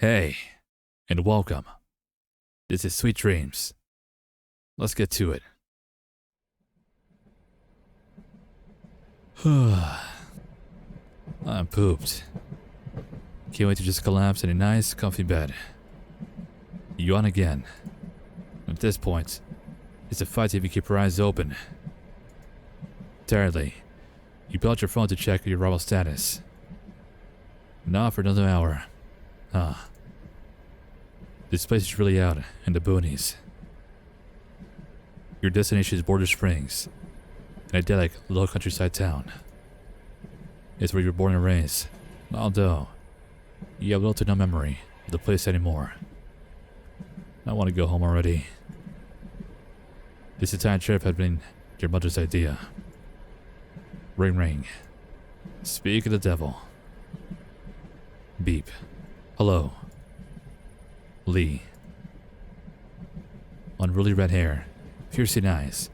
Hey, and welcome. This is Sweet Dreams. Let's get to it. I'm pooped. Can't wait to just collapse in a nice, comfy bed. Yawn again. At this point, it's a fight if you keep your eyes open. Tiredly, you pull out your phone to check your arrival status. Not for another hour. This place is really out in the boonies. Your destination is Border Springs, an idyllic little countryside town. It's where you were born and raised, although you have little to no memory of the place anymore. I want to go home already. This entire trip had been your mother's idea. Ring ring. Speak of the devil. Beep. Hello. Lee. Unruly red hair, piercing eyes,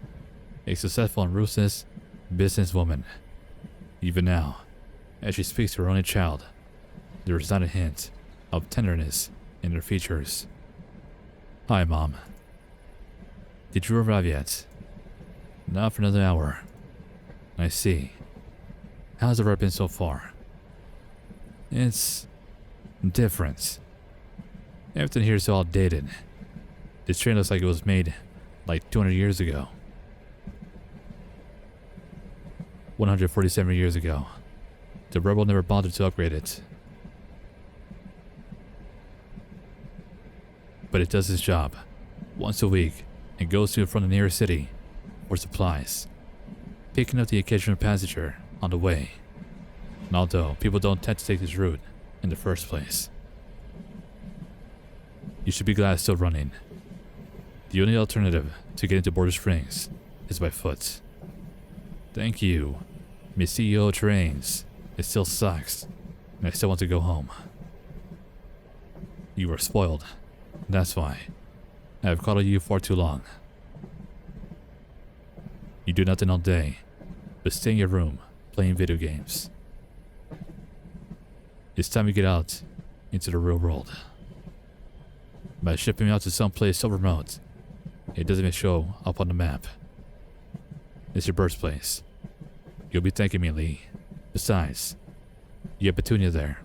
a successful and ruthless businesswoman. Even now, as she speaks to her only child, there is not a hint of tenderness in her features. Hi, Mom. Did you arrive yet? Not for another hour. I see. How's the ride been so far? It's different. Everything here is so outdated. This train looks like it was made like 200 years ago. 147 years ago. The rebel never bothered to upgrade it. But it does its job. Once a week, it goes to and from the nearest city for supplies, picking up the occasional passenger on the way. And although people don't tend to take this route in the first place, you should be glad it's still running. The only alternative to get into Border Springs is by foot. Thank you, Miss CEO Trains. It still sucks, and I still want to go home. You were spoiled. That's why. I have coddled you for too long. You do nothing all day, but stay in your room playing video games. It's time you get out into the real world. By shipping me out to some place so remote, it doesn't even show up on the map. It's your birthplace. You'll be thanking me, Lee. Besides, you have Petunia there.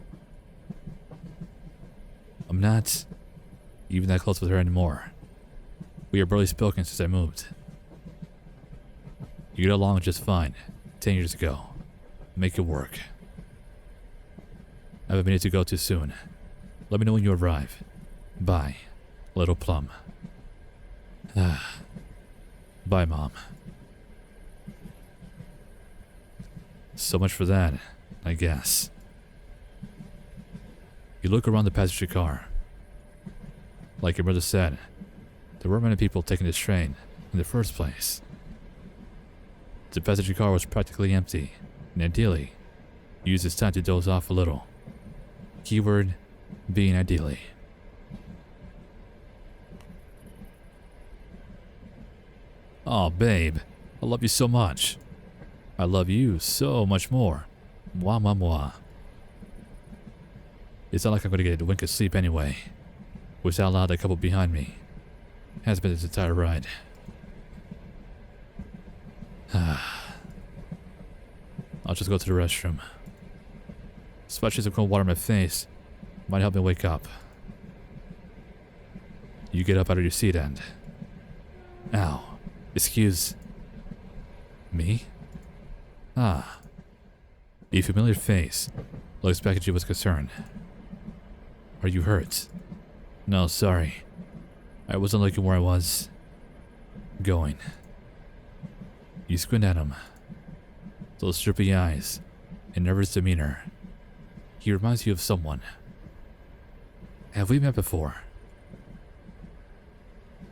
I'm not even that close with her anymore. We are barely spoken since I moved. You get along just fine 10 years ago. Make it work. I have a minute to go too soon. Let me know when you arrive. Bye, little plum. Bye, Mom. So much for that, I guess. You look around the passenger car. Like your mother said, there weren't many people taking this train in the first place. The passenger car was practically empty, and ideally, use this time to doze off a little. Keyword being ideally. Aw, babe, I love you so much. I love you so much more. Moi, moi, moi. It's not like I'm gonna get a wink of sleep anyway. Which out loud, the couple behind me has been this entire ride. I'll just go to the restroom. Splashing some cold water in my face might help me wake up. You get up out of your seat and... Ow. Excuse... me? Ah. A familiar face looks back at you with concern. Are you hurt? No, sorry. I wasn't looking where I was going. You squint at him. Those drippy eyes and nervous demeanor. He reminds you of someone. Have we met before?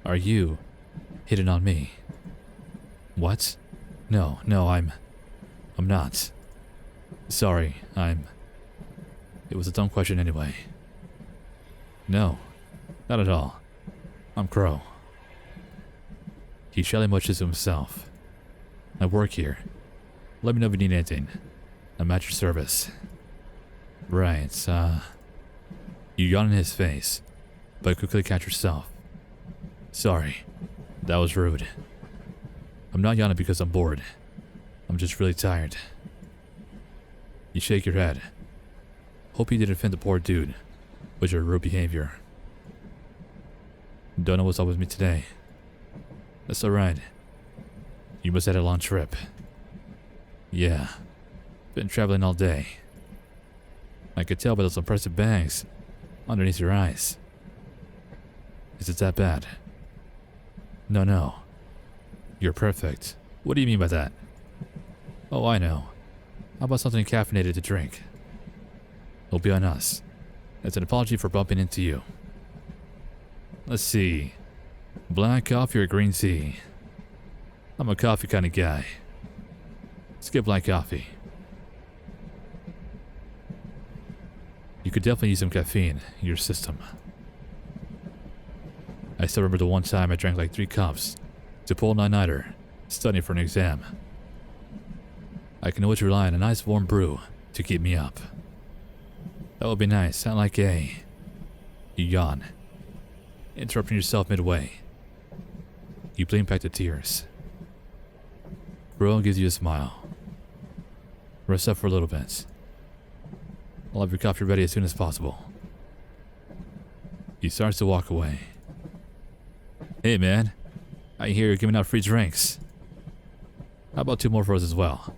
Are you hitting on me? What? No, I'm not. Sorry, It was a dumb question anyway. No, not at all. I'm Crow. He shyly mutters to himself. I work here. Let me know if you need anything. I'm at your service. Right, You yawn in his face, but quickly catch yourself. Sorry, that was rude. I'm not yawning because I'm bored. I'm just really tired. You shake your head. Hope you didn't offend the poor dude with your rude behavior. Don't know what's up with me today. That's alright. You must have had a long trip. Yeah, been traveling all day. I could tell by those impressive bags underneath your eyes. Is it that bad? No. You're perfect. What do you mean by that? Oh, I know. How about something caffeinated to drink? It'll be on us. It's an apology for bumping into you. Let's see. Black coffee or green tea? I'm a coffee kind of guy. Let's get black coffee. You could definitely use some caffeine in your system. I still remember the one time I drank like 3 cups to pull a 9-nighter, studying for an exam. I can always rely on a nice warm brew to keep me up. That would be nice, not like a... You yawn, interrupting yourself midway. You blink back the tears. Bro gives you a smile. Rest up for a little bit. I'll have your coffee ready as soon as possible. He starts to walk away. Hey man, I hear you're giving out free drinks. How about 2 more for us as well?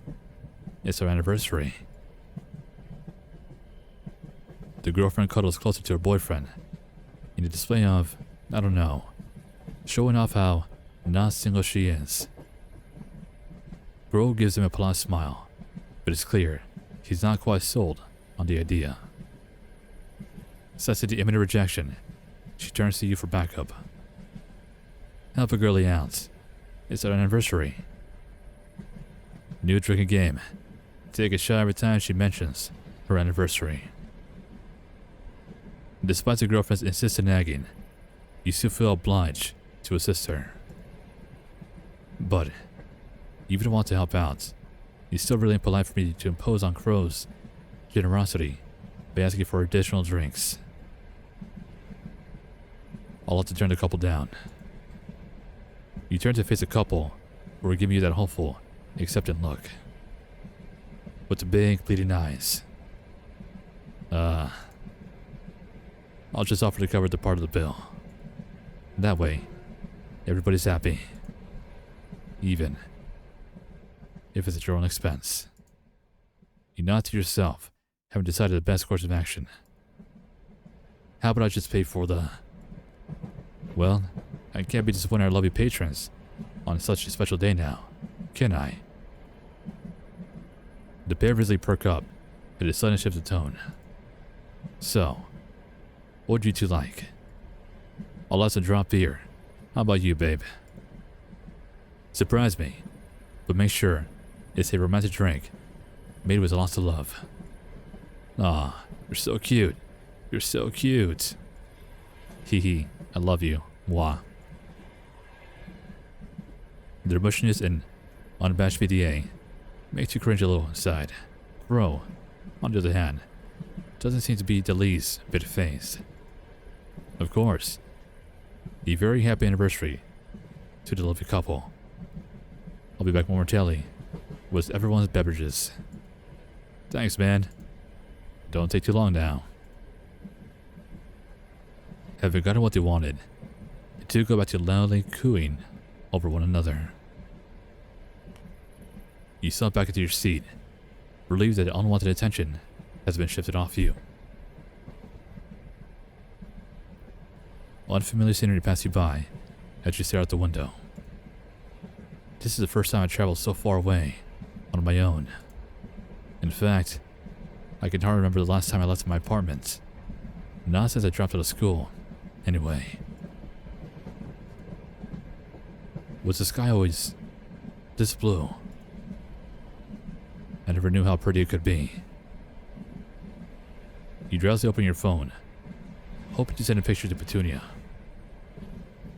It's our anniversary. The girlfriend cuddles closer to her boyfriend in a display of, I don't know, showing off how not single she is. Bro gives him a polite smile, but it's clear he's not quite sold on the idea. Sensing the imminent rejection, she turns to you for backup. Help a girlie out. It's our anniversary. New drinking game. Take a shot every time she mentions her anniversary. Despite the girlfriend's insistent nagging, you still feel obliged to assist her. But, even want to help out, it's still really impolite for me to impose on Crow's generosity by asking for additional drinks. I'll have to turn the couple down. You turn to face a couple who are giving you that hopeful, acceptant look. With the big, bleeding eyes. I'll just offer to cover the part of the bill. That way, everybody's happy. Even if it's at your own expense. You nod to yourself, having decided the best course of action. How about I just pay for the... Well, I can't be disappointing our lovely patrons on such a special day now, can I? The pair visibly perk up at a sudden shift of tone. So, what would you two like? I'll have some drop beer. How about you, babe? Surprise me, but make sure it's a romantic drink made with lots of love. Aw, you're so cute. You're so cute. Hee hee, I love you. Mwah. Their mushiness and unabashed VDA makes you cringe a little inside. Bro, on the other hand, doesn't seem to be the least bit phased. Of course, a very happy anniversary to the lovely couple. I'll be back momentarily with everyone's beverages. Thanks, man. Don't take too long now. Having gotten what they wanted, the two go back to loudly cooing over one another. You slump back into your seat, relieved that unwanted attention has been shifted off you. Unfamiliar scenery passes you by as you stare out the window. This is the first time I traveled so far away on my own. In fact, I can hardly remember the last time I left my apartment. Not since I dropped out of school, anyway. Was the sky always this blue? I never knew how pretty it could be. You drowsily open your phone, hoping to send a picture to Petunia.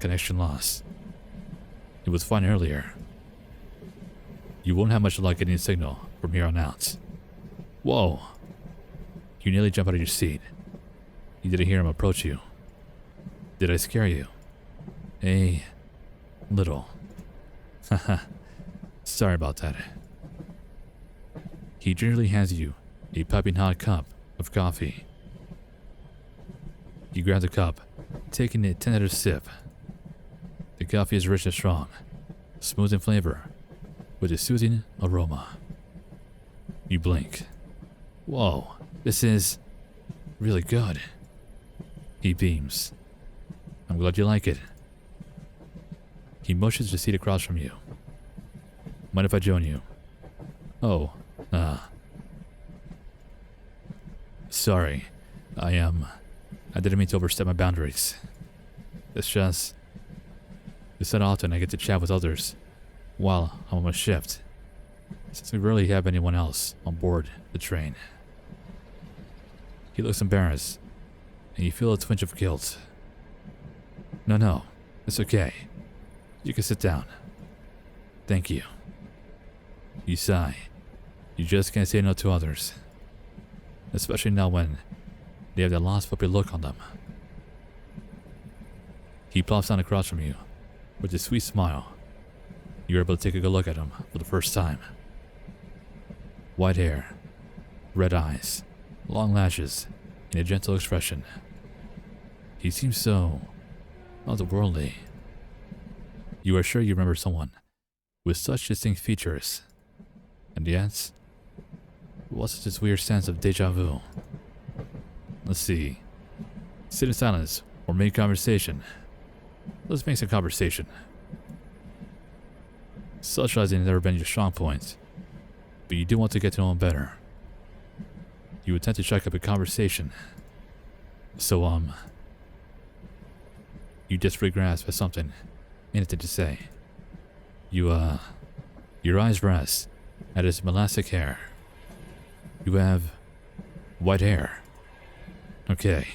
Connection lost. It was fine earlier. You won't have much luck getting a signal from here on out. Whoa! You nearly jump out of your seat. You didn't hear him approach you. Did I scare you? A little. Haha. Sorry about that. He gingerly hands you a piping hot cup of coffee. You grab the cup, taking a tentative sip. The coffee is rich and strong, smooth in flavor, with a soothing aroma. You blink. Whoa, this is really good. He beams. I'm glad you like it. He motions to the seat across from you. Mind if I join you? Oh, sorry. I didn't mean to overstep my boundaries. It's not often I get to chat with others while I'm on my shift, since we rarely have anyone else on board the train. He looks embarrassed, and you feel a twinge of guilt. No, it's okay. You can sit down. Thank you. You sigh. You just can't say no to others, especially now when they have that lost puppy look on them. He plops down across from you with a sweet smile. You're able to take a good look at him for the first time. White hair, red eyes, long lashes, and a gentle expression. He seems so otherworldly. You are sure you remember someone with such distinct features, and yet, what's this weird sense of deja vu? Let's see. Sit in silence or make conversation. Let's make some conversation. Socializing has never been your strong point, but you do want to get to know him better. You attempt to strike up a conversation. So, you desperately grasp at something, anything to say. Your eyes rest at his elastic hair. You have white hair. Okay,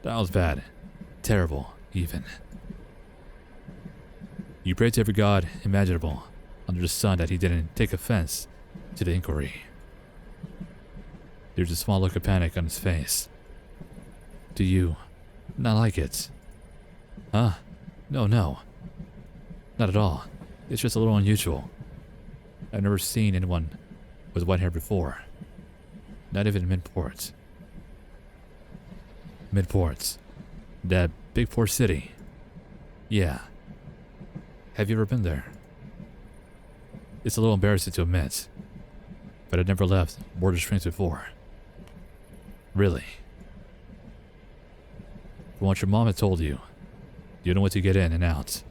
that was bad. Terrible, even. You pray to every god imaginable under the sun that he didn't take offense to the inquiry. There's a small look of panic on his face. Do you not like it? Huh? No. Not at all. It's just a little unusual. I've never seen anyone with white hair before. Not even in Midport. Midport. That big port city. Yeah. Have you ever been there? It's a little embarrassing to admit, but I've never left Border Springs before. Really? From what your mom had told you, the only way to get in and out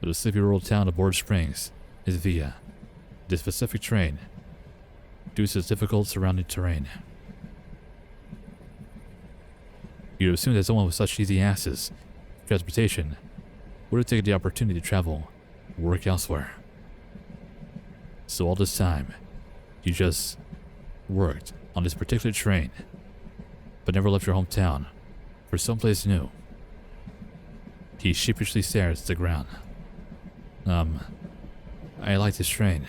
of the sleepy rural town of Border Springs is via this specific train, due to the difficult surrounding terrain. You'd assume that someone with such easy access to transportation would have taken the opportunity to travel or work elsewhere. So all this time, you just worked on this particular train, but never left your hometown for someplace new. He sheepishly stares at the ground. I like this train.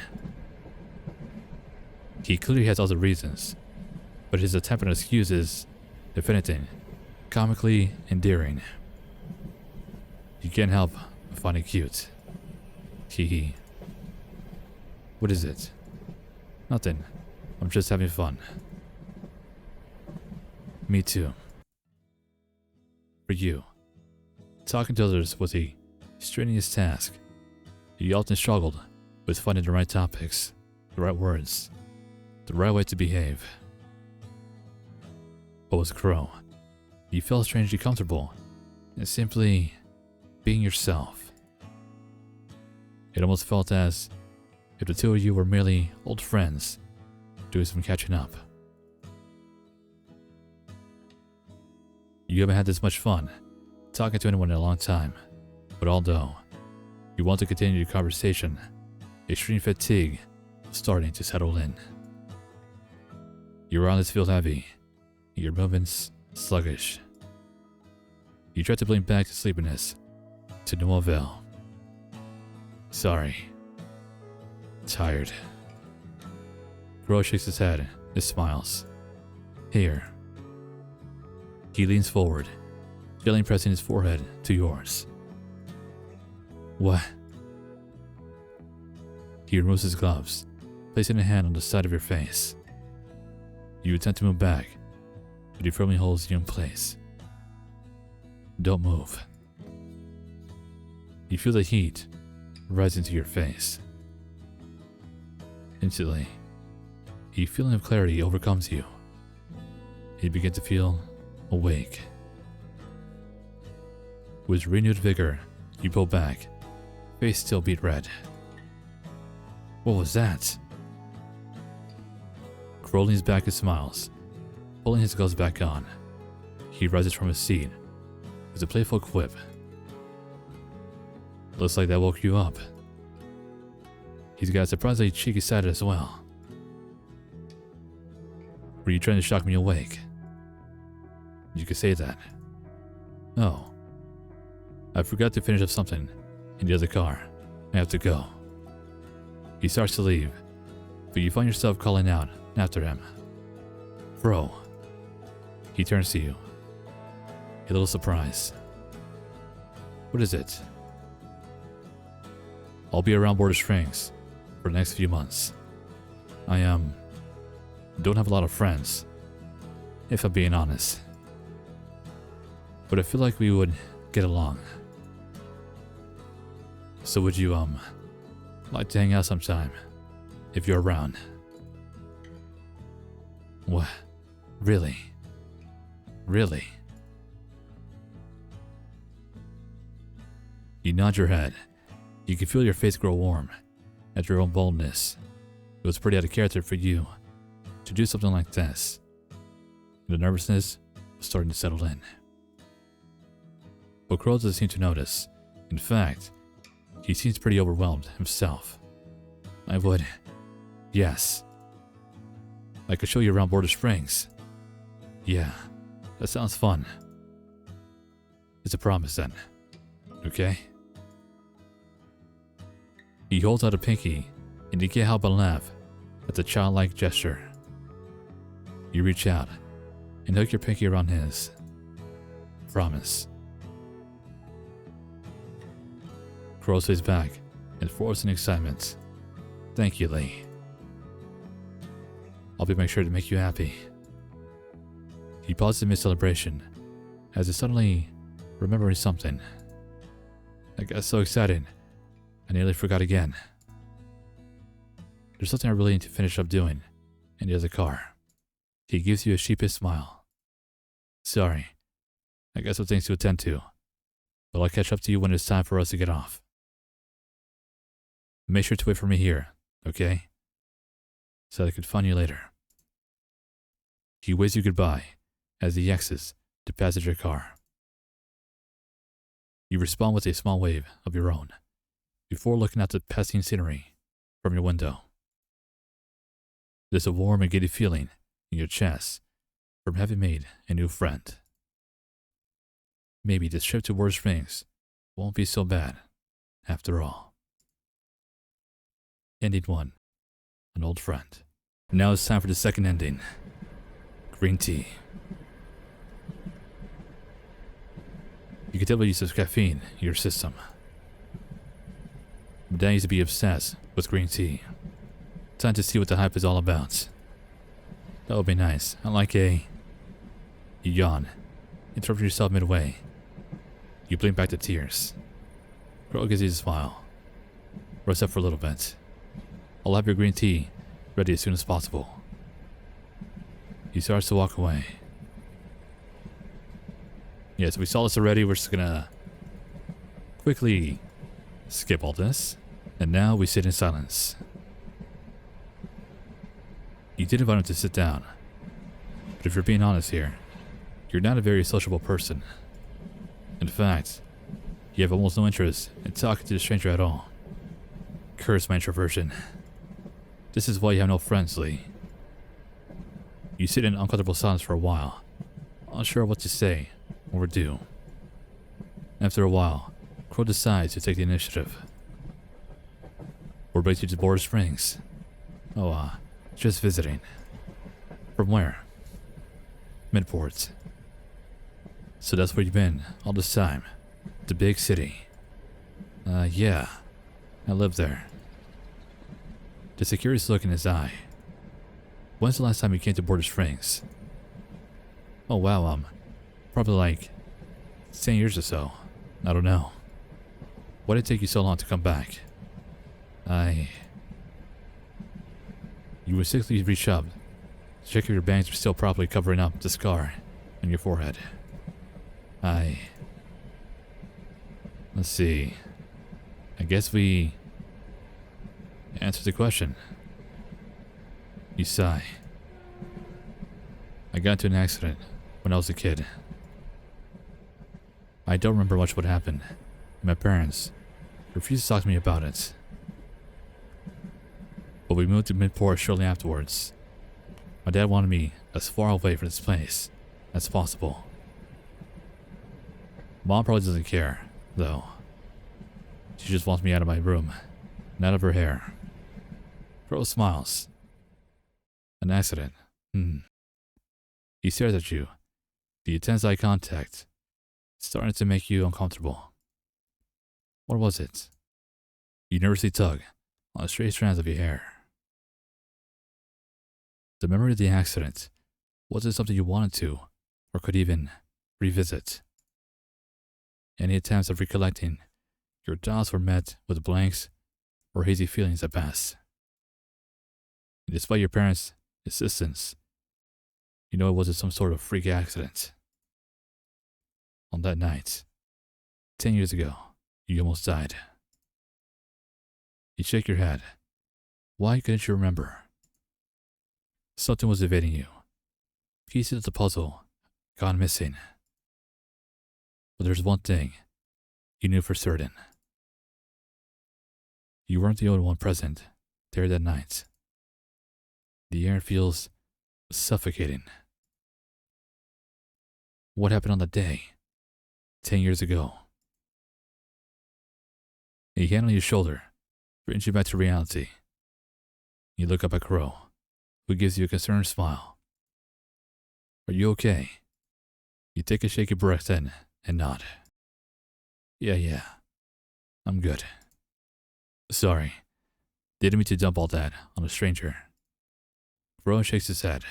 He clearly has other reasons, but his attempt at an excuse is, if anything, comically endearing. You can't help but find it cute. Hee. What is it? Nothing. I'm just having fun. Me too. For you, talking to others was a strenuous task. You often struggled with finding the right topics, the right words, the right way to behave. But with Crow, you felt strangely comfortable in simply being yourself. It almost felt as if the two of you were merely old friends doing some catching up. You haven't had this much fun talking to anyone in a long time, but although you want to continue your conversation, extreme fatigue was starting to settle in. Your eyelids feel heavy, your movements sluggish. You try to blink back to sleepiness, to no avail. Sorry. Tired. Crow shakes his head and smiles. Here. He leans forward, gently pressing his forehead to yours. What? He removes his gloves, placing a hand on the side of your face. You attempt to move back, but he firmly holds you in place. Don't move. You feel the heat rising to your face. Instantly, a feeling of clarity overcomes you. You begin to feel awake. With renewed vigor, you pull back, face still beet red. What was that? Crow leans back and smiles, pulling his gloves back on. He rises from his seat with a playful quip. Looks like that woke you up. He's got a surprisingly cheeky side as well. Were you trying to shock me awake? You could say that. Oh. I forgot to finish up something in the other car. I have to go. He starts to leave, but you find yourself calling out after him. Bro. He turns to you, a little surprised. What is it? I'll be around Border Springs for the next few months. I don't have a lot of friends, if I'm being honest. But I feel like we would get along. So would you like to hang out sometime if you're around? What? Really? Really? You nod your head. You can feel your face grow warm at your own boldness. It was pretty out of character for you to do something like this. The nervousness was starting to settle in. But Crow doesn't seem to notice. In fact, he seems pretty overwhelmed himself. Yes. I could show you around Border Springs. Yeah, that sounds fun. It's a promise then, okay? He holds out a pinky, and you can't help but laugh at the childlike gesture. You reach out and hook your pinky around his. Promise. Crow sways back and forwards in excitement. Thank you, Lee. I'll be make sure to make you happy. He pauses in mid-celebration as if suddenly remembering something. I got so excited, I nearly forgot again. There's something I really need to finish up doing in the other car. He gives you a sheepish smile. Sorry, I got some things to attend to, but I'll catch up to you when it's time for us to get off. Make sure to wait for me here, okay? So I could find you later. He waves you goodbye as he exits the passenger car. You respond with a small wave of your own before looking at the passing scenery from your window. There's a warm and giddy feeling in your chest from having made a new friend. Maybe this trip to Border Springs won't be so bad after all. Ending 1. An old friend. Now it's time for the second ending. Green tea. You can tell by the use of caffeine in your system. But I used to be obsessed with green tea. Time to see what the hype is all about. That would be nice. Unlike you yawn, interrupt yourself midway. You blink back the tears. Crow gives you a smile. Rest up for a little bit. I'll have your green tea ready as soon as possible. He starts to walk away. Yes, we saw this already. We're just gonna quickly skip all this. And now we sit in silence. You did invite him to sit down. But if you're being honest here, you're not a very sociable person. In fact, you have almost no interest in talking to the stranger at all. Curse my introversion. This is why you have no friends, Lee. You sit in uncomfortable silence for a while, unsure what to say or do. After a while, Crow decides to take the initiative. We're based to Border Springs. Just visiting. From where? Midport. So that's where you've been all this time. The big city. Yeah. I live there. There's a curious look in his eye. When's the last time you came to Border Springs? Oh wow, probably like 10 years or so. I don't know. Why did it take you so long to come back? You were sickly reshoved. Check if your bangs were still properly covering up the scar on your forehead. Let's see. I guess we answered the question. You sigh. I got into an accident when I was a kid. I don't remember much what happened. My parents refused to talk to me about it. But we moved to Midport shortly afterwards. My dad wanted me as far away from this place as possible. Mom probably doesn't care, though. She just wants me out of my room and out of her hair. Rose smiles. An accident. He stares at you. The intense eye contact starting to make you uncomfortable. What was it? You nervously tug on the straight strands of your hair. The memory of the accident wasn't something you wanted to or could even revisit. Any attempts at recollecting your thoughts were met with blanks or hazy feelings at best. And despite your parents' insistence, you know it wasn't some sort of freak accident. On that night, 10 years ago, you almost died. You shake your head. Why couldn't you remember? Something was evading you. Pieces of the puzzle gone missing. But there's one thing you knew for certain. You weren't the only one present there that night. The air feels suffocating. What happened on that day, 10 years ago? A hand on your shoulder brings you back to reality. You look up at Crow, who gives you a concerned smile. Are you okay? You take a shaky breath in and nod. Yeah, I'm good. Sorry, didn't mean to dump all that on a stranger. Crow shakes his head.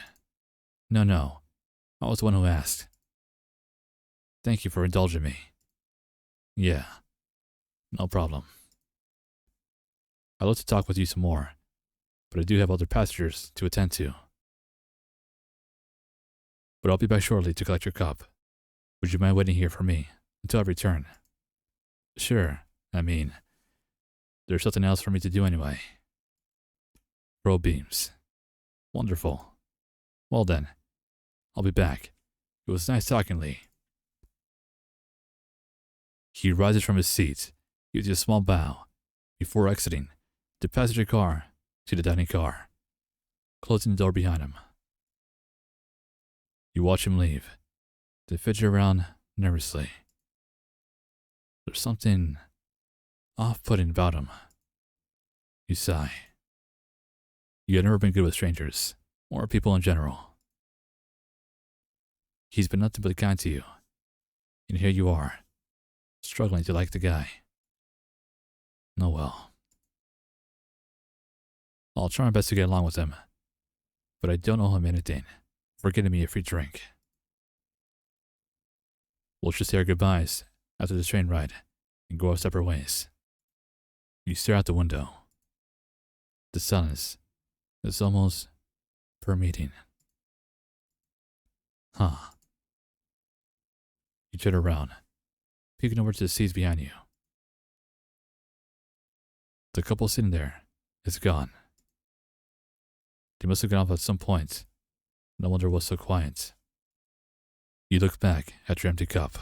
No, I was the one who asked. Thank you for indulging me. Yeah, no problem. I'd love to talk with you some more, but I do have other passengers to attend to. But I'll be back shortly to collect your cup. Would you mind waiting here for me until I return? Sure, there's something else for me to do anyway. Crow beams. Wonderful. Well then, I'll be back. It was nice talking, Lee. He rises from his seat, gives you a small bow, before exiting the passenger car to the dining car, closing the door behind him. You watch him leave, then fidget around nervously. There's something off-putting about him. You sigh. You have never been good with strangers, or people in general. He's been nothing but kind to you, and here you are, struggling to like the guy. Oh well. I'll try my best to get along with him, but I don't owe him anything for getting me a free drink. We'll just say our goodbyes after the train ride and go our separate ways. You stare out the window. The silence is almost permeating. You turn around, peeking over to the seats behind you. The couple sitting there is gone. They must have gone off at some point. No wonder it was so quiet. You look back at your empty cup.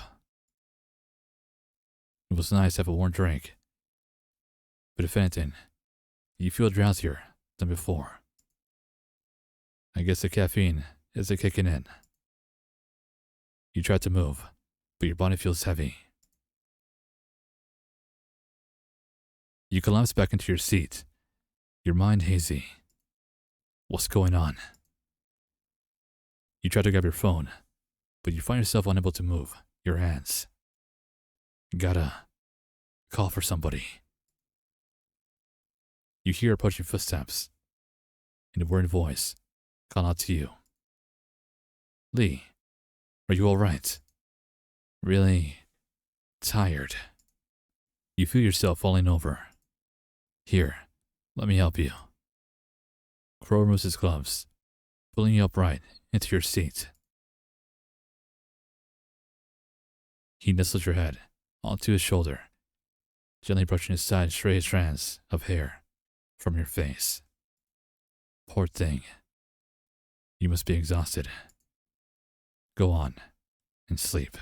It was nice to have a warm drink. But if anything, you feel drowsier than before. I guess the caffeine isn't kicking in. You try to move, but your body feels heavy. You collapse back into your seat, your mind hazy. What's going on? You try to grab your phone, but you find yourself unable to move your hands. Gotta call for somebody. You hear approaching footsteps, and a worried voice call out to you. Lee, are you alright? Really tired. You feel yourself falling over. Here, let me help you. Crow removes his gloves, pulling you upright into your seat. He nestles your head onto his shoulder, gently brushing aside stray strands of hair from your face. Poor thing. You must be exhausted. Go on and sleep.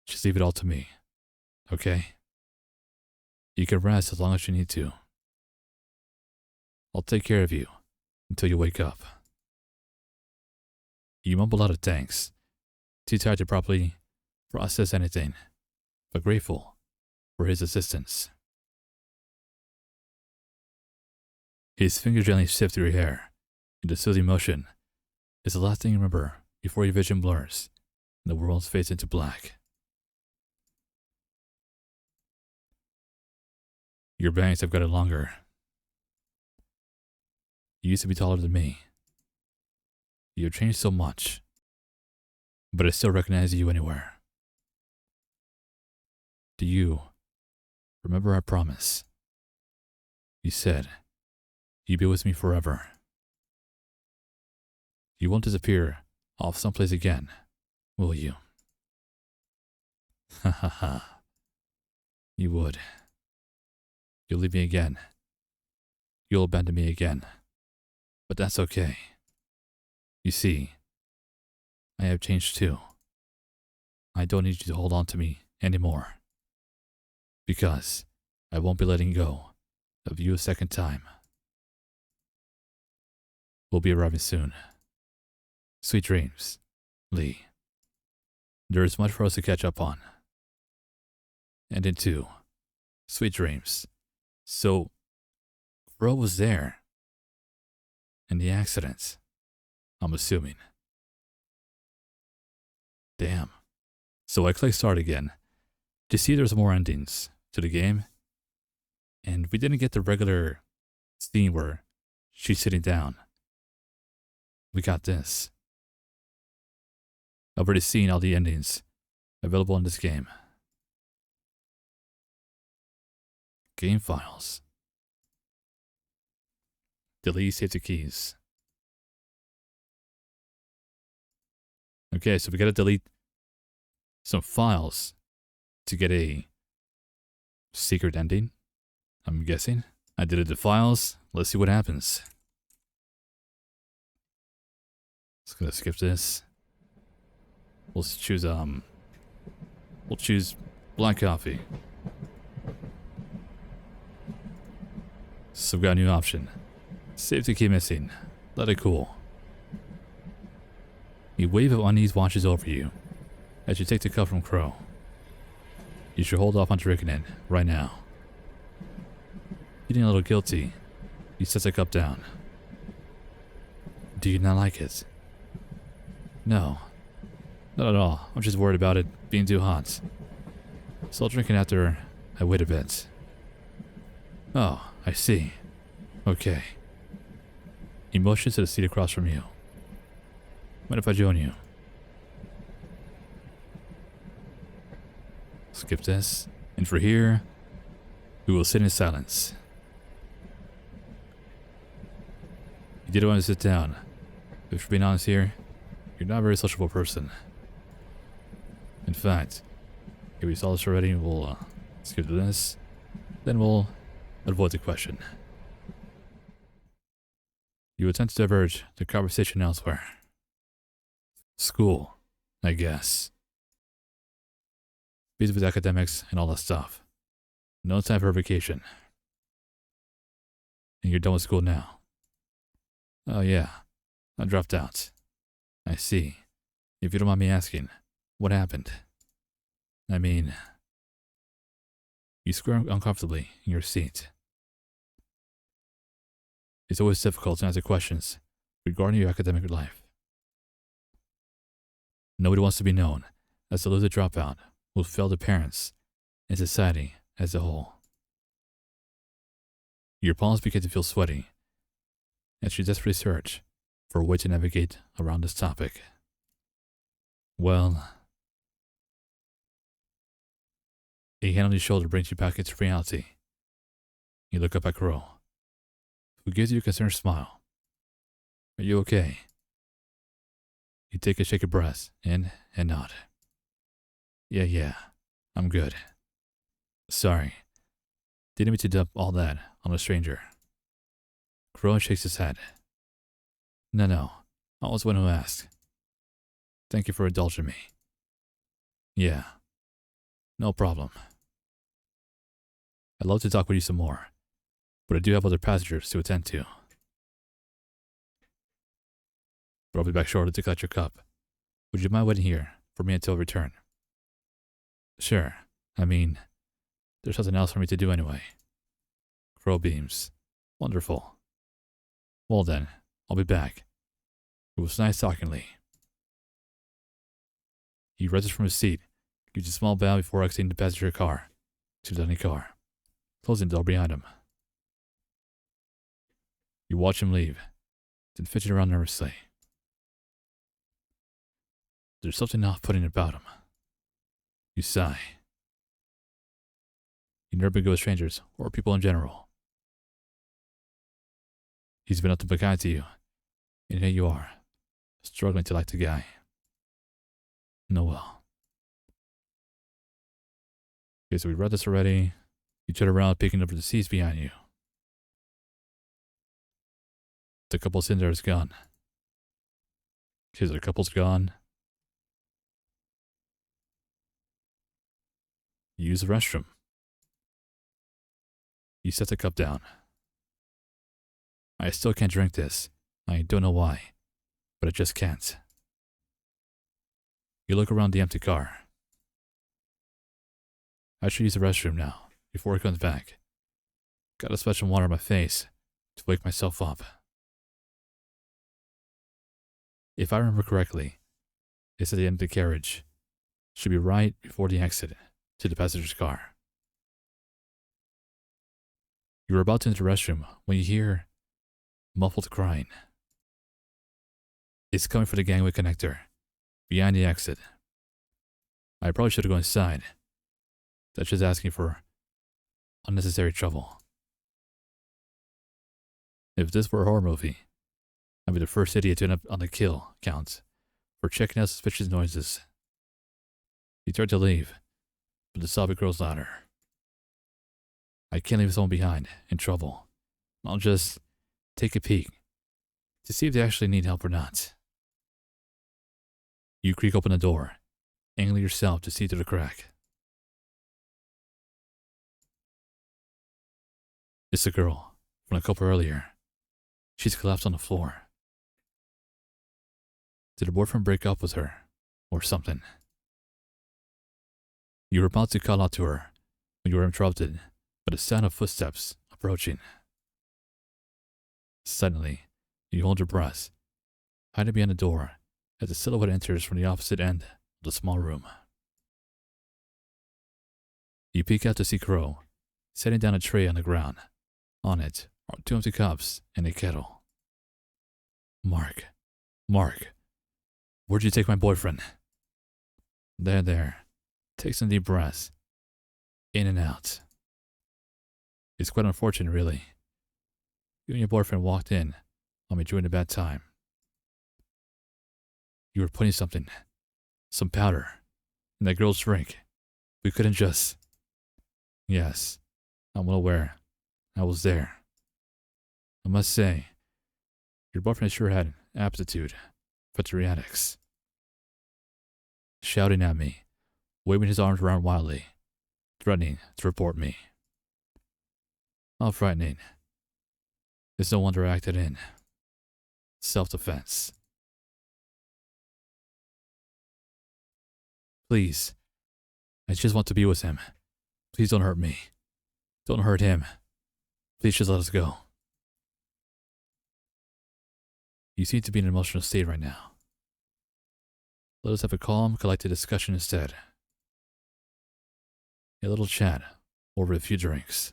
Just leave it all to me, okay? You can rest as long as you need to. I'll take care of you until you wake up. You mumble out a thanks, too tired to properly process anything, but grateful for his assistance. His fingers gently sift through your hair, and the soothing motion is the last thing you remember before your vision blurs and the world fades into black. Your bangs have gotten longer. You used to be taller than me. You have changed so much, but I still recognize you anywhere. Do you remember our promise? You said you'd be with me forever. You won't disappear off someplace again, will you? Ha ha ha. You would. You'll leave me again. You'll abandon me again. But that's okay. You see, I have changed too. I don't need you to hold on to me anymore. Because I won't be letting go of you a second time. We'll be arriving soon. Sweet dreams, Lee. There is much for us to catch up on. And in two, sweet dreams. So, Crow was there. In the accident, I'm assuming. Damn. So I click start again to see there's more endings to the game. And we didn't get the regular scene where she's sitting down. We got this. I've already seen all the endings available in this game. Game files. Delete safety keys. Okay, so we gotta delete some files to get a secret ending, I'm guessing. I deleted the files. Let's see what happens. Just gonna skip this. We'll choose black coffee. So we got a new option. Safety key missing. Let it cool. A wave of unease washes over you as you take the cup from Crow. You should hold off on drinking it right now. Feeling a little guilty, he sets the cup down. Do you not like it? No, not at all. I'm just worried about it being too hot. So I'll drink it after I wait a bit. Oh, I see. Okay. He motions to the seat across from you. Mind if I join you? Skip this. And for here, we will sit in silence. You didn't want to sit down. If you're being honest here, you're not a very sociable person. In fact, if we saw this already, we'll skip to this. Then we'll avoid the question. You attempt to divert the conversation elsewhere. School, I guess. Busy with academics and all that stuff. No time for vacation. And you're done with school now. Oh yeah, I dropped out. I see. If you don't mind me asking, what happened? I mean... You squirm uncomfortably in your seat. It's always difficult to answer questions regarding your academic life. Nobody wants to be known as the loser dropout who failed their parents and society as a whole. Your palms begin to feel sweaty as you desperately search for a way to navigate around this topic. Well, a hand on your shoulder brings you back into reality. You look up at Crow, who gives you a concerned smile. Are you okay? You take a shake of breath in and nod. Yeah, I'm good. Sorry, didn't mean to dump all that on a stranger. Crow shakes his head. No, I was the one who asked. Thank you for indulging me. Yeah, no problem. I'd love to talk with you some more, but I do have other passengers to attend to. But I'll be back shortly to collect your cup. Would you mind waiting here for me until I return? Sure. I mean, there's something else for me to do anyway. Crow beams. Wonderful. Well then, I'll be back. It was nice talking to Lee. He rises from his seat, gives a small bow before exiting the passenger car to the dining car, closing the door behind him. You watch him leave, then fidget around nervously. There's something off-putting about him. You sigh. You never been good with strangers or people in general. He's been up to be kind to you, and here you are, struggling to like the guy. No well. Okay, so we read this already. You turn around, peeking over the seats behind you. The couple's in there is gone. Okay, so the couple's gone. You use the restroom. You set the cup down. I still can't drink this. I don't know why, but I just can't. You look around the empty car. I should use the restroom now, before he comes back. Gotta splash some water on my face to wake myself up. If I remember correctly, it's at the end of the carriage. Should be right before the exit to the passenger's car. You were about to enter the restroom when you hear muffled crying. It's coming from the gangway connector, behind the exit. I probably should have gone inside. That's just asking for unnecessary trouble. If this were a horror movie, I'd be the first idiot to end up on the kill count for checking out suspicious noises. You turn to leave, but the sobbing grows louder. I can't leave someone behind in trouble. I'll just take a peek to see if they actually need help or not. You creak open the door, angling yourself to see through the crack. It's the girl from a couple earlier. She's collapsed on the floor. Did her boyfriend break up with her, or something? You were about to call out to her when you were interrupted by the sound of footsteps approaching. Suddenly, you hold your breath, hiding behind the door as the silhouette enters from the opposite end of the small room. You peek out to see Crow setting down a tray on the ground. On it are 2 empty cups and a kettle. Mark, where'd you take my boyfriend? There. Take some deep breaths. In and out. It's quite unfortunate, really. You and your boyfriend walked in on me during a bad time. You were putting some powder, in that girl's drink. We couldn't just... Yes, I'm well aware. I was there. I must say, your boyfriend sure had an aptitude for geriatrics. Shouting at me, waving his arms around wildly, threatening to report me. How frightening. It's no wonder I acted in self-defense. Please, I just want to be with him. Please don't hurt me. Don't hurt him. Please just let us go. You seem to be in an emotional state right now. Let us have a calm, collected discussion instead. A little chat over a few drinks.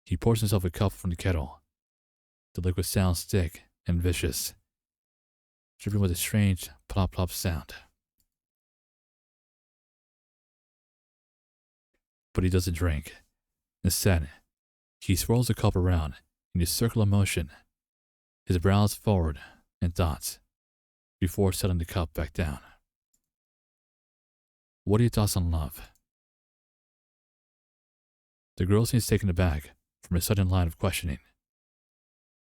He pours himself a cup from the kettle. The liquid sounds thick and vicious, dripping with a strange plop plop sound. But he doesn't drink. Instead, he swirls the cup around in a circular motion, his brows forward in thought, before setting the cup back down. What are your thoughts on love? The girl seems taken aback from a sudden line of questioning.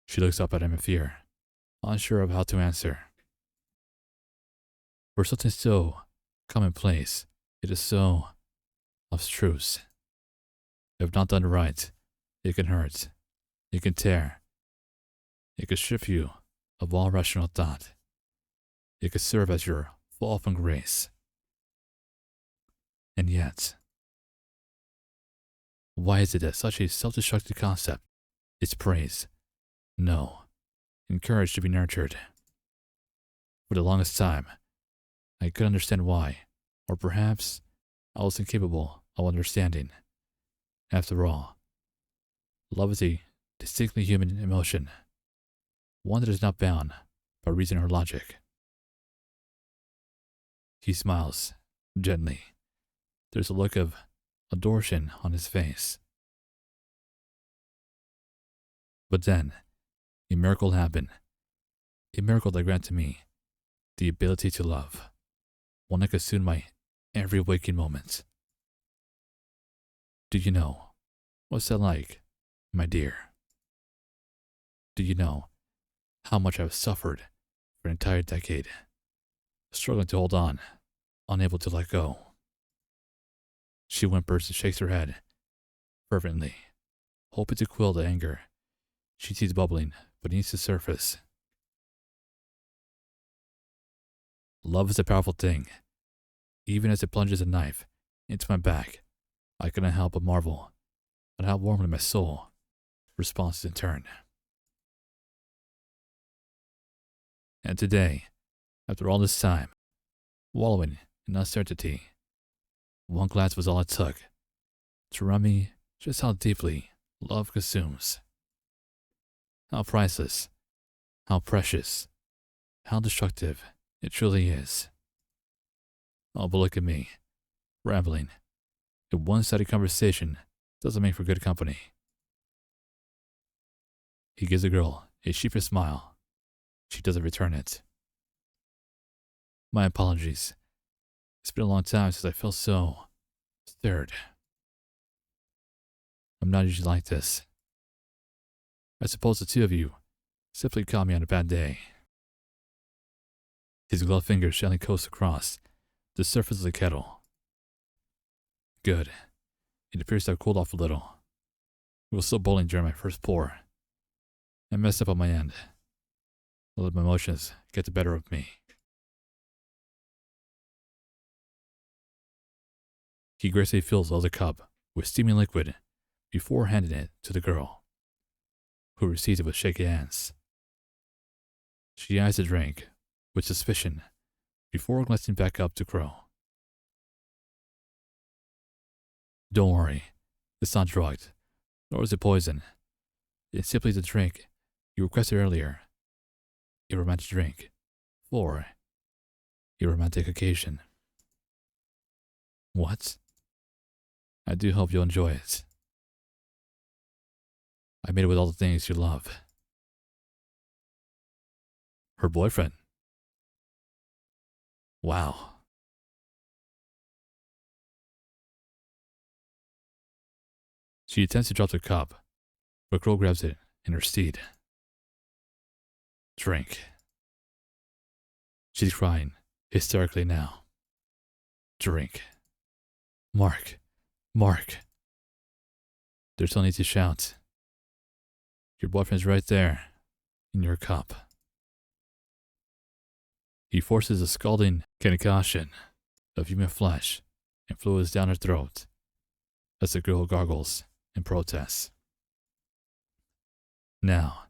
She looks up at him in fear, unsure of how to answer. For something so commonplace, it is so abstruse. If not done right, it can hurt, it can tear, it could strip you of all rational thought. It could serve as your fall from grace. And yet, why is it that such a self-destructive concept is praised? No, encouraged to be nurtured. For the longest time, I couldn't understand why, or perhaps I was incapable of understanding. After all, love is a distinctly human emotion, one that is not bound by reason or logic. He smiles, gently. There's a look of adoration on his face. But then, a miracle happened. A miracle that granted me the ability to love, one that consumed my every waking moment. Do you know what's that like, my dear? Do you know how much I've suffered for an entire decade, struggling to hold on, unable to let go? She whimpers and shakes her head fervently, hoping to quell the anger she sees bubbling beneath the surface. Love is a powerful thing. Even as it plunges a knife into my back, I cannot help but marvel at how warmly my soul responds in turn. And today, after all this time, wallowing in uncertainty, one glance was all it took to remind me just how deeply love consumes. How priceless, how precious, how destructive it truly is. Oh, but look at me, rambling. A one-sided conversation doesn't make for good company. He gives the girl a sheepish smile. She doesn't return it. My apologies. It's been a long time since I felt so stirred. I'm not usually like this. I suppose the two of you simply caught me on a bad day. His gloved fingers gently coast across the surface of the kettle. Good. It appears to have cooled off a little. It was still boiling during my first pour. I messed up on my end. I let my emotions get the better of me. He gracefully fills the other cup with steaming liquid before handing it to the girl, who receives it with shaky hands. She eyes the drink with suspicion before glancing back up to Crow. Don't worry, it's not drugged, nor is it poison. It's simply the drink you requested earlier. A romantic drink for a romantic occasion. What? I do hope you'll enjoy it. I made it with all the things you love. Her boyfriend? Wow. She attempts to drop the cup, but Crow grabs it in her steed. Drink. She's crying hysterically now. Drink. Mark. Mark. There's no need to shout. Your boyfriend's right there, in your cup. He forces a scalding concoction of human flesh and fluids down her throat as the girl gargles in protest. Now,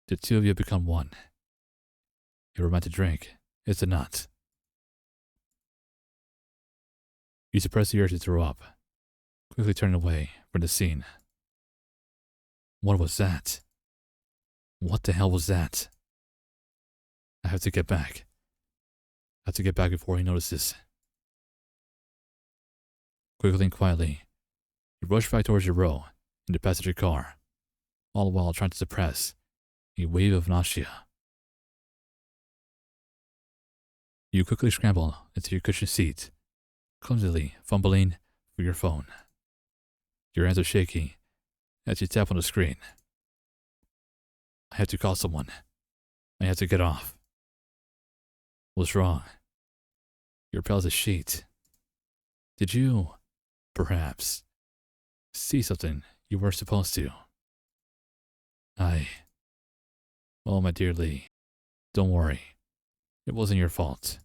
the two of you have become one. A romantic drink, is it not? You suppress the urge to throw up, quickly turning away from the scene. What was that? What the hell was that? I have to get back. I have to get back before he notices. Quickly and quietly, you rush back towards your row in the passenger car, all the while trying to suppress a wave of nausea. You quickly scramble into your cushioned seat, clumsily fumbling for your phone. Your hands are shaky as you tap on the screen. I have to call someone. I have to get off. What's wrong? Your pal's a sheet. Did you, perhaps, see something you weren't supposed to? Oh, my dear Lee, don't worry. It wasn't your fault.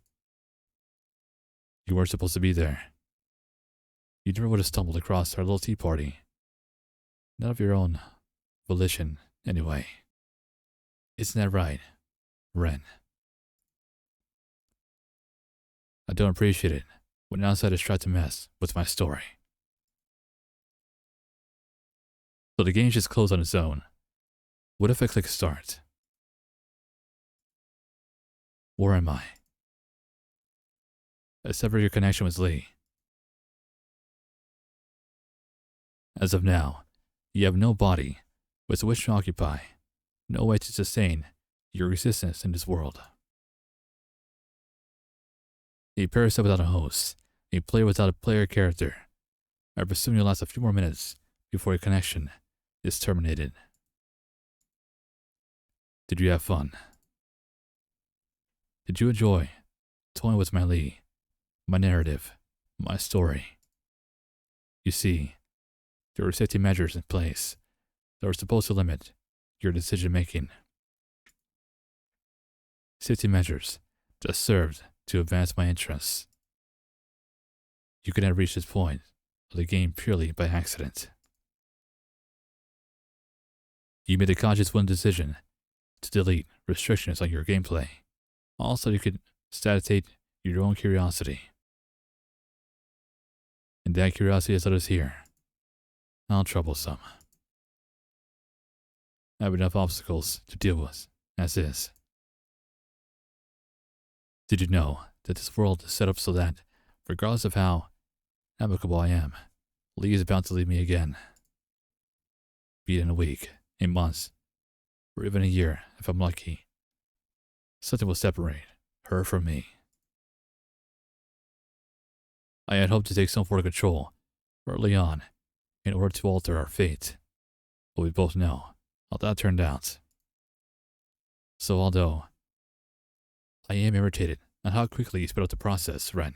You weren't supposed to be there. You never would have stumbled across our little tea party. Not of your own volition, anyway. Isn't that right, Ren? I don't appreciate it when outsiders try to mess with my story. So the game just closed on its own. What if I click start? Where am I? I sever your connection with Lee. As of now, you have no body with which to occupy, no way to sustain your existence in this world. A parasite without a host, a player without a player character. I presume you'll last a few more minutes before your connection is terminated. Did you have fun? Did you enjoy toying with my Lee, my narrative, my story? You see, there were safety measures in place that were supposed to limit your decision making. Safety measures that served to advance my interests. You could have reached this point of the game purely by accident. You made a conscious one decision to delete restrictions on your gameplay, also you could satiate your own curiosity. And that curiosity has led us here. How troublesome. I have enough obstacles to deal with, as is. Did you know that this world is set up so that, regardless of how amicable I am, Lee is bound to leave me again? Be it in a week, a month, or even a year if I'm lucky. Something will separate her from me. I had hoped to take some sort of control early on in order to alter our fate, but we both know how that turned out. So although I am irritated at how quickly you sped up the process, Ren,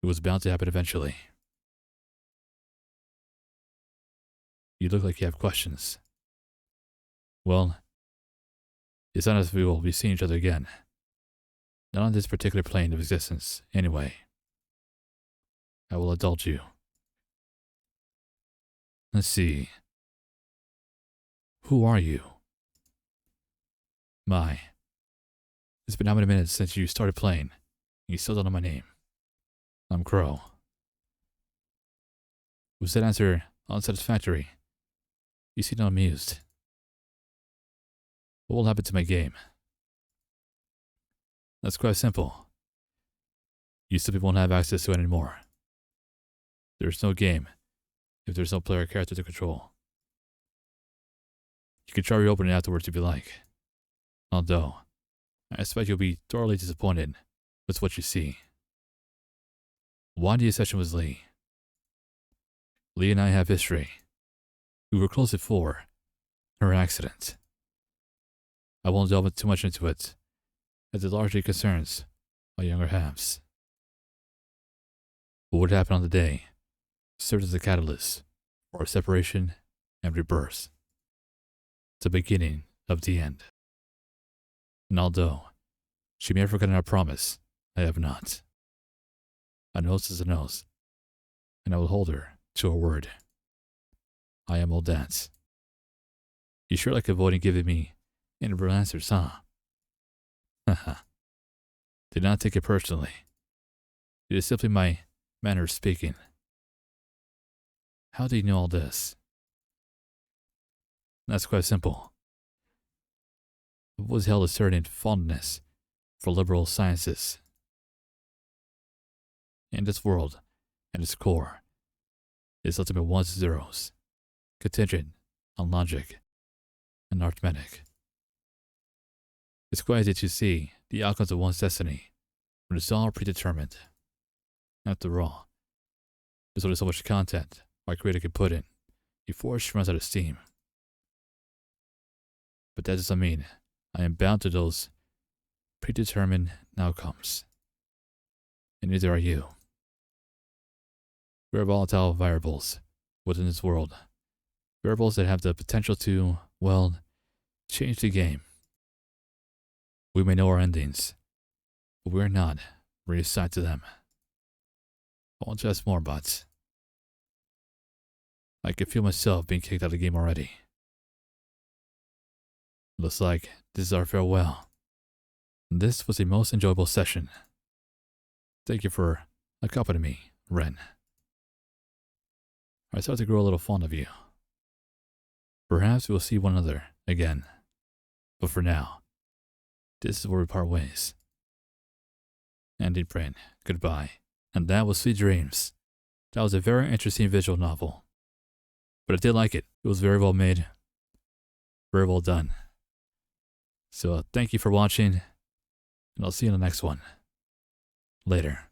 it was bound to happen eventually. You look like you have questions. Well, it's not as if we will be seeing each other again. Not on this particular plane of existence, anyway. I will indulge you. Let's see. Who are you? My. It's been how many minutes since you started playing? You still don't know my name. I'm Crow. Was that answer unsatisfactory? You seem unamused. What will happen to my game? That's quite simple. You simply won't have access to it anymore. There's no game if there's no player character to control. You can try reopening it afterwards if you like. Although, I expect you'll be thoroughly disappointed with what you see. Why the session was Lee? Lee and I have history. We were close before her accident. I won't delve too much into it, as it largely concerns my younger halves. But what happened on the day served as a catalyst for our separation and rebirth. The beginning of the end. And although she may have forgotten our promise, I have not. A nose is a nose, and I will hold her to her word. I am all that. You sure like avoiding giving me any real answers, huh? Haha. Do not take it personally. It is simply my manner of speaking. How do you know all this? That's quite simple. I've always held a certain fondness for liberal sciences. In this world, at its core, is ultimate ones and zeros, contingent on logic and arithmetic. It's quite easy to see the outcomes of one's destiny when it's all predetermined. After all, there's only so much content our creator can put in before she runs out of steam. But that doesn't mean I am bound to those predetermined outcomes. And neither are you. We're volatile variables within this world. Variables that have the potential to, well, change the game. We may know our endings, but we're not really assigned to them. I want to ask more, but I can feel myself being kicked out of the game already. Looks like this is our farewell. This was the most enjoyable session. Thank you for accompanying me, Ren. I start to grow a little fond of you. Perhaps we'll see one another again. But for now, this is where we part ways. Ending print, goodbye. And that was Sweet Dreams. That was a very interesting visual novel. But I did like it. It was very well made. Very well done. So thank you for watching. And I'll see you in the next one. Later.